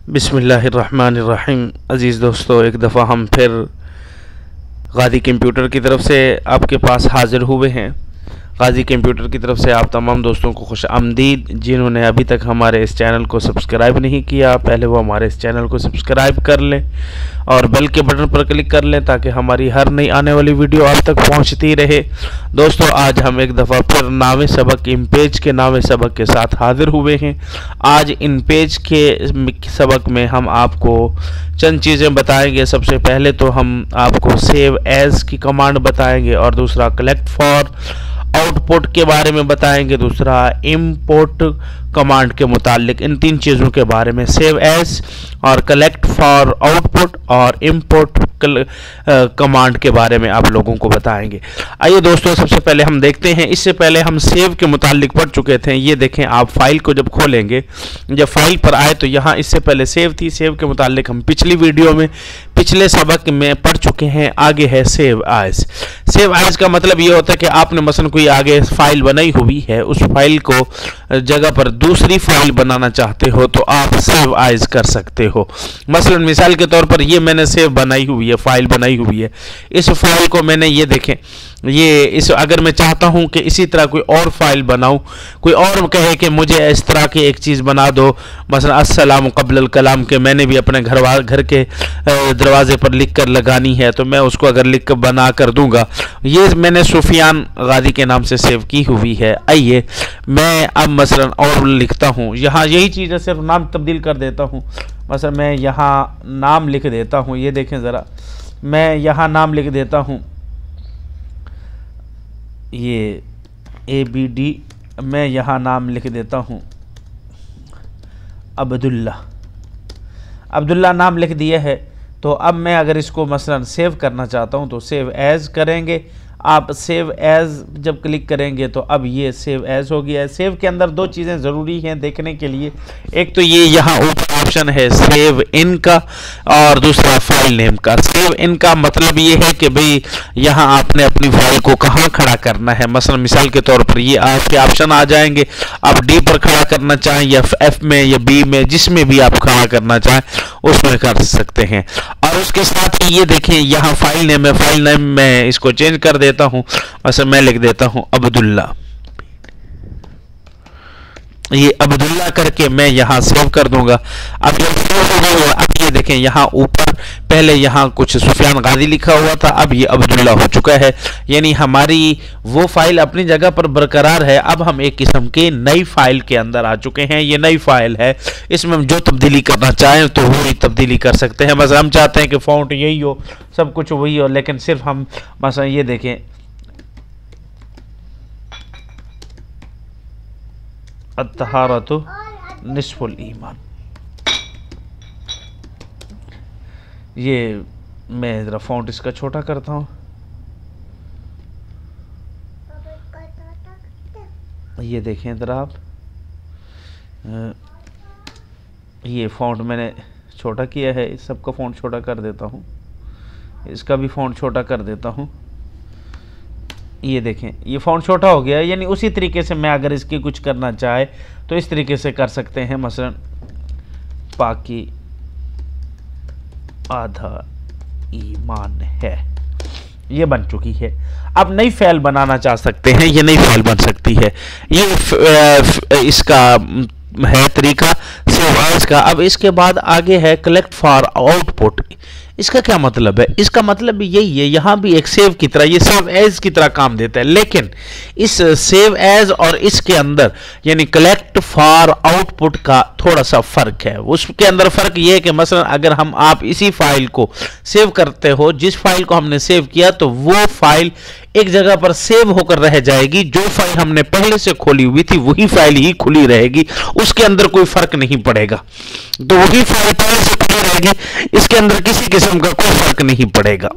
बिस्मिल्लाहिर्रहमानिर्रहीम। अज़ीज़ दोस्तों, एक दफ़ा हम फिर गाज़ी कंप्यूटर की तरफ से आपके पास हाज़िर हुए हैं। गाज़ी कंप्यूटर की तरफ से आप तमाम दोस्तों को खुश आमदीद। जिन्होंने अभी तक हमारे इस चैनल को सब्सक्राइब नहीं किया, पहले वो हमारे इस चैनल को सब्सक्राइब कर लें और बेल के बटन पर क्लिक कर लें ताकि हमारी हर नई आने वाली वीडियो आप तक पहुंचती रहे। दोस्तों, आज हम एक दफ़ा फिर नावे सबक इन पेज के नावे सबक के साथ हाज़िर हुए हैं। आज इन पेज के सबक में हम आपको चंद चीज़ें बताएंगे। सबसे पहले तो हम आपको सेव एज की कमांड बताएंगे और दूसरा कलेक्ट फॉर आउटपुट के बारे में बताएंगे, दूसरा इंपोर्ट कमांड के मुतालिक। इन तीन चीज़ों के बारे में, सेव एज और कलेक्ट फॉर आउटपुट और इंपोर्ट कमांड के बारे में आप लोगों को बताएंगे। आइए दोस्तों, सबसे पहले हम देखते हैं। इससे पहले हम सेव के मुतालिक पढ़ चुके थे। ये देखें, आप फाइल को जब खोलेंगे, जब फाइल पर आए तो यहाँ इससे पहले सेव थी। सेव के मुतालिक हम पिछली वीडियो में, पिछले सबक में पढ़ चुके हैं। आगे है सेव एज। सेव एज का मतलब ये होता है कि आपने मसलन कोई आगे फाइल बनाई हुई है, उस फाइल को जगह पर दूसरी फाइल बनाना चाहते हो तो आप सेव एज कर सकते हो। मसलन मिसाल के तौर पर ये मैंने सेव बनाई हुई है, फाइल बनाई हुई है। इस फाइल को मैंने, ये देखें, अगर मैं चाहता हूं कि इसी तरह कोई और फाइल बनाऊं, कोई और कहे कि मुझे इस तरह की एक चीज़ बना दो, मसलन अस्सलाम क़ब्ल कलाम के मैंने भी अपने घर के दरवाजे पर लिख कर लगानी है, तो मैं उसको अगर लिख कर बना कर दूंगा। ये मैंने सुफियान गाज़ी के नाम से सेव की हुई है। आइए मैं अब मसलन और लिखता हूँ। यहाँ यही चीज़ है, सिर्फ नाम तब्दील कर देता हूँ। मसलन मैं यहाँ नाम लिख देता हूँ। ये देखें ज़रा, मैं यहाँ नाम लिख देता हूँ, ये ABD। मैं यहाँ नाम लिख देता हूँ अब्दुल्ला नाम लिख दिया है। तो अब मैं अगर इसको मसलन सेव करना चाहता हूँ तो सेव एज करेंगे। आप सेव एज जब क्लिक करेंगे तो अब ये सेव एज हो गया है। सेव के अंदर दो चीज़ें ज़रूरी हैं देखने के लिए। एक तो ये यहाँ ऊपर ऑप्शन है सेव इन का और दूसरा फाइल नेम का। सेव इन का मतलब ये है कि भाई यहाँ आपने अपनी फाइल को कहाँ खड़ा करना है। मसलन मिसाल के तौर पर ये आपके ऑप्शन आ जाएंगे। आप डी पर खड़ा करना चाहें या F में या B में, जिसमें भी आप खड़ा करना चाहें उसमें कर सकते हैं। और उसके साथ ही ये देखें, यहाँ फाइल नेम है। फाइल नेम मैं इसको चेंज कर देता हूँ। वैसे मैं लिख देता हूँ अब्दुल्ला। ये अब्दुल्ला करके मैं यहाँ सेव कर दूंगा। अब ये सेव हो गया। अब ये देखें, यहाँ ऊपर पहले यहाँ कुछ सुफियान गाज़ी लिखा हुआ था, अब ये अब्दुल्ला हो चुका है। यानी हमारी वो फाइल अपनी जगह पर बरकरार है। अब हम एक किस्म के नई फाइल के अंदर आ चुके हैं। ये नई फाइल है, इसमें हम जो तब्दीली करना चाहें तो वही तब्दीली कर सकते हैं। बस हम चाहते हैं कि फ़ॉन्ट यही हो, सब कुछ वही हो, लेकिन सिर्फ हम मसलन ये देखें, अत्तहारतु निस्फुल ईमान। ये मैं ज़रा फ़ॉन्ट इसका छोटा करता हूँ। ये देखें ज़रा आप, ये फ़ॉन्ट मैंने छोटा किया है। इस सब का फ़ॉन्ट छोटा कर देता हूँ, इसका भी फ़ॉन्ट छोटा कर देता हूँ। ये देखें, ये फ़ॉन्ट छोटा हो गया है। यानी उसी तरीके से मैं अगर इसकी कुछ करना चाहे तो इस तरीके से कर सकते हैं। मसलन बाकी आधा ईमान है, ये बन चुकी है। अब नई फाइल बनाना चाह सकते हैं, ये नई फाइल बन सकती है। ये इसका है तरीका सेव एज का। अब इसके बाद आगे है कलेक्ट फॉर आउटपुट। इसका क्या मतलब है? इसका मतलब भी यही है, यहाँ भी एक सेव की तरह, ये सेव एज की तरह काम देता है। लेकिन इस सेव एज और इसके अंदर यानी कलेक्ट फॉर आउटपुट का थोड़ा सा फ़र्क है। उसके अंदर फ़र्क ये है कि मसलन अगर आप इसी फाइल को सेव करते हो, जिस फाइल को हमने सेव किया, तो वो फाइल एक जगह पर सेव होकर रह जाएगी। जो फाइल हमने पहले से खोली हुई थी वही फाइल ही खुली रहेगी, उसके अंदर कोई फ़र्क नहीं पड़ेगा। तो वही फाइल पहले से खुली रहेगी, इसके अंदर किसी किस्म का कोई फ़र्क नहीं पड़ेगा।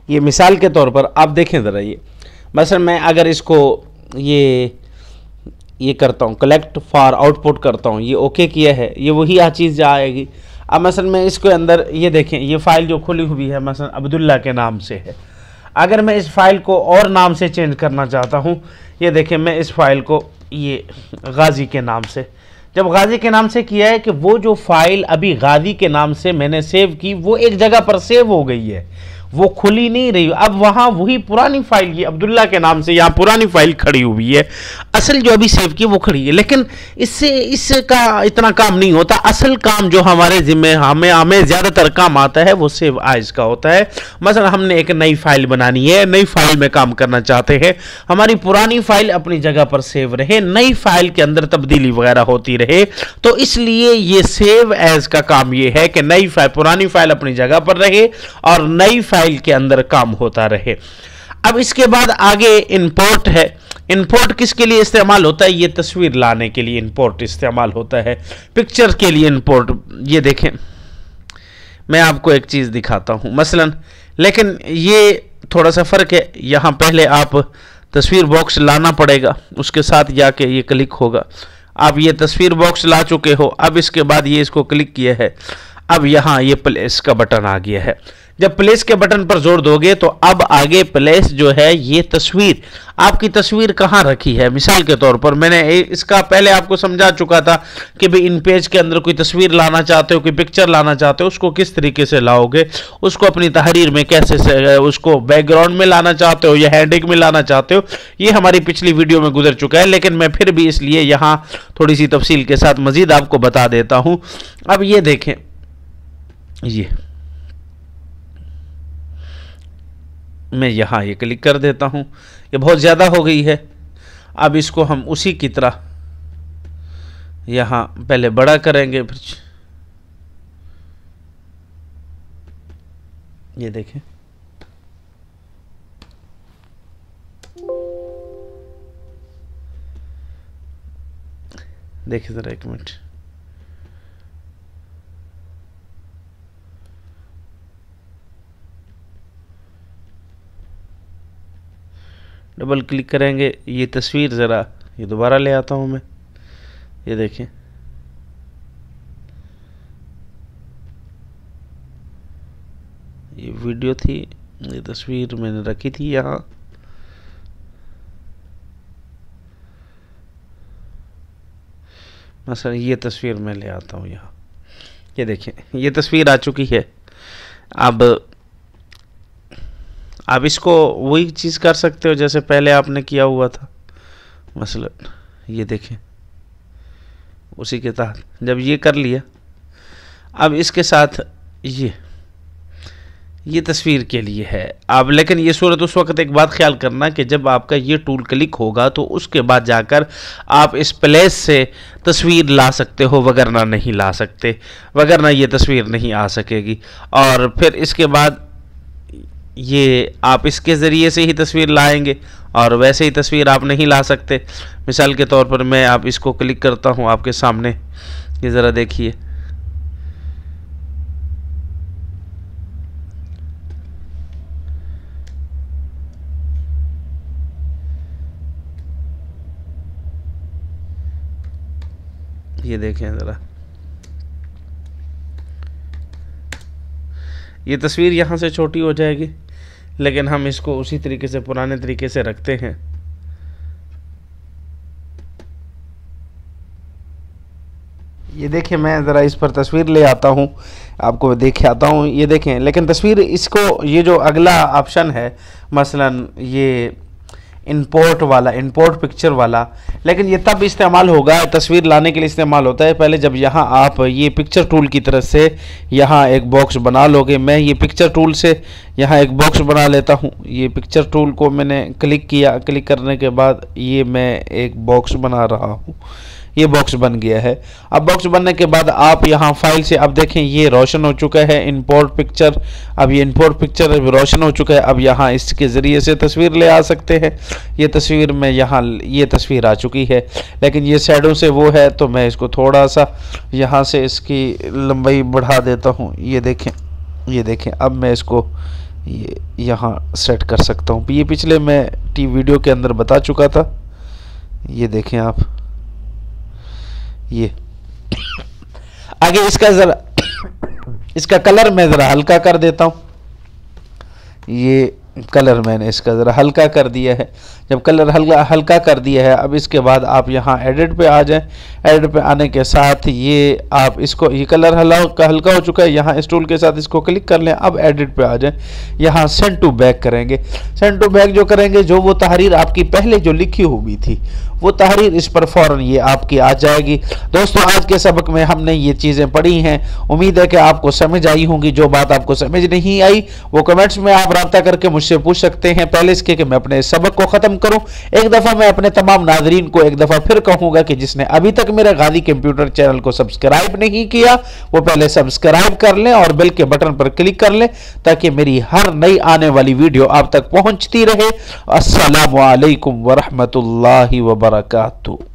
ये मिसाल के तौर पर आप देखें ज़रा, ये मसलन मैं अगर इसको ये करता हूँ, कलेक्ट फॉर आउटपुट करता हूँ, ये ओके किया है, ये वही चीज़ आएगी। अब मसलन मैं इसके अंदर ये देखें, ये फ़ाइल जो खुली हुई है मसलन अब्दुल्ला के नाम से है। अगर मैं इस फाइल को और नाम से चेंज करना चाहता हूँ, ये देखें, मैं इस फाइल को ये गाजी के नाम से। जब गाजी के नाम से किया है कि वो जो फाइल अभी गाजी के नाम से मैंने सेव की वो एक जगह पर सेव हो गई है, वो खुली नहीं रही। अब वहां वही पुरानी फाइल, ये अब्दुल्ला के नाम से यहाँ पुरानी फाइल खड़ी हुई है, असल जो अभी सेव की वो खड़ी है। लेकिन इसका इतना काम नहीं होता। असल काम जो हमारे जिम्मे हमें ज्यादातर काम आता है वो सेव एज का होता है। मसलन हमने एक नई फाइल बनानी है, नई फाइल में काम करना चाहते हैं, हमारी पुरानी फाइल अपनी जगह पर सेव रहे, नई फाइल के अंदर तब्दीली वगैरह होती रहे, तो इसलिए ये सेव एज का काम ये है कि नई फाइल, पुरानी फाइल अपनी जगह पर रहे और नई फाइल के अंदर काम होता रहे। अब इसके बाद आगे इंपोर्ट है। इंपोर्ट किसके लिए इस्तेमाल होता है? ये तस्वीर लाने के लिए इंपोर्ट इस्तेमाल होता है, पिक्चर के लिए इंपोर्ट। ये देखें, मैं आपको एक चीज दिखाता हूं मसलन, लेकिन ये थोड़ा सा फर्क है। यहां पहले आप तस्वीर बॉक्स लाना पड़ेगा, उसके साथ जाके ये क्लिक होगा। आप ये तस्वीर बॉक्स ला चुके हो, अब इसके बाद ये इसको क्लिक किया है, अब यहां ये प्लेस का बटन आ गया है। जब प्लेस के बटन पर जोर दोगे तो अब आगे प्लेस जो है, ये तस्वीर, आपकी तस्वीर कहाँ रखी है। मिसाल के तौर पर मैंने इसका पहले आपको समझा चुका था कि भाई इन पेज के अंदर कोई तस्वीर लाना चाहते हो, कोई पिक्चर लाना चाहते हो, उसको किस तरीके से लाओगे, उसको अपनी तहरीर में कैसे से, उसको बैकग्राउंड में लाना चाहते हो या हेडिंग में लाना चाहते हो, ये हमारी पिछली वीडियो में गुजर चुका है। लेकिन मैं फिर भी इसलिए यहाँ थोड़ी सी तफसील के साथ मजीद आपको बता देता हूँ। अब ये देखें, ये मैं यहाँ ये क्लिक कर देता हूँ, ये बहुत ज़्यादा हो गई है। अब इसको हम उसी की तरह यहाँ पहले बड़ा करेंगे, फिर ये देखें, देखिए ज़रा एक मिनट, डबल क्लिक करेंगे, ये तस्वीर ज़रा ये दोबारा ले आता हूँ मैं, ये देखें, ये वीडियो थी, ये तस्वीर मैंने रखी थी यहाँ, मसलन ये तस्वीर मैं ले आता हूँ यहाँ, ये देखें, ये तस्वीर आ चुकी है। अब इसको वही चीज़ कर सकते हो जैसे पहले आपने किया हुआ था। मसलन ये देखें, उसी के तहत जब ये कर लिया, अब इसके साथ ये तस्वीर के लिए है। अब लेकिन ये सूरत उस वक्त एक बात ख्याल करना कि जब आपका ये टूल क्लिक होगा तो उसके बाद जाकर आप इस प्लेस से तस्वीर ला सकते हो, वगरना नहीं ला सकते, वगरना ये तस्वीर नहीं आ सकेगी। और फिर इसके बाद ये आप इसके ज़रिए से ही तस्वीर लाएंगे और वैसे ही तस्वीर आप नहीं ला सकते। मिसाल के तौर पर मैं आप इसको क्लिक करता हूँ आपके सामने, ये ज़रा देखिए, ये देखें ज़रा, ये तस्वीर यहाँ से छोटी हो जाएगी, लेकिन हम इसको उसी तरीके से पुराने तरीके से रखते हैं। ये देखें, मैं ज़रा इस पर तस्वीर ले आता हूँ, आपको देखे आता हूँ, ये देखें। लेकिन तस्वीर इसको, ये जो अगला ऑप्शन है मसलन ये इंपोर्ट वाला, इंपोर्ट पिक्चर वाला, लेकिन ये तब इस्तेमाल होगा, तस्वीर लाने के लिए इस्तेमाल होता है पहले जब यहाँ आप ये पिक्चर टूल की तरफ से यहाँ एक बॉक्स बना लोगे। मैं ये पिक्चर टूल से यहाँ एक बॉक्स बना लेता हूँ। ये पिक्चर टूल को मैंने क्लिक किया, क्लिक करने के बाद ये मैं एक बॉक्स बना रहा हूँ, ये बॉक्स बन गया है। अब बॉक्स बनने के बाद आप यहाँ फाइल से, अब देखें ये रोशन हो चुका है इंपोर्ट पिक्चर, अब ये इंपोर्ट पिक्चर रोशन हो चुका है। अब यहाँ इसके ज़रिए से तस्वीर ले आ सकते हैं। ये तस्वीर में यहाँ, ये तस्वीर आ चुकी है, लेकिन ये साइडों से वो है, तो मैं इसको थोड़ा सा यहाँ से इसकी लंबाई बढ़ा देता हूँ। ये देखें, अब मैं इसको ये यहाँ सेट कर सकता हूँ। ये पिछले मैं वीडियो के अंदर बता चुका था। ये देखें आप, ये आगे इसका ज़रा, इसका कलर मैं ज़रा हल्का कर देता हूँ। ये कलर मैंने इसका ज़रा हल्का कर दिया है। जब कलर हल्का कर दिया है, अब इसके बाद आप यहाँ एडिट पे आ जाएं। एडिट पे आने के साथ ये आप इसको, ये कलर हल्का हो चुका है, यहाँ इस टूल के साथ इसको क्लिक कर लें। अब एडिट पे आ जाएं, यहाँ सेंड टू बैक करेंगे। सेंड टू बैक जो करेंगे, जो वो तहरीर आपकी पहले जो लिखी हुई थी वो तहरीर इस पर फौरन ये आपकी आ जाएगी। दोस्तों, आज के सबक में हमने ये चीज़ें पढ़ी हैं, उम्मीद है कि आपको समझ आई होंगी। जो बात आपको समझ नहीं आई वो कमेंट्स में आप राब्ता करके मुझसे पूछ सकते हैं। पहले इसके कि मैं अपने इस सबक को ख़त्म करूं, एक दफ़ा मैं अपने तमाम नाजरीन को एक दफ़ा फिर कहूँगा कि जिसने अभी तक मेरे गाजी कंप्यूटर चैनल को सब्सक्राइब नहीं किया वो पहले सब्सक्राइब कर लें और बेल के बटन पर क्लिक कर लें, ताकि मेरी हर नई आने वाली वीडियो आप तक पहुँचती रहे। अस्सलामु अलैकुम वरहमतुल्लाहि वबरकातुहू।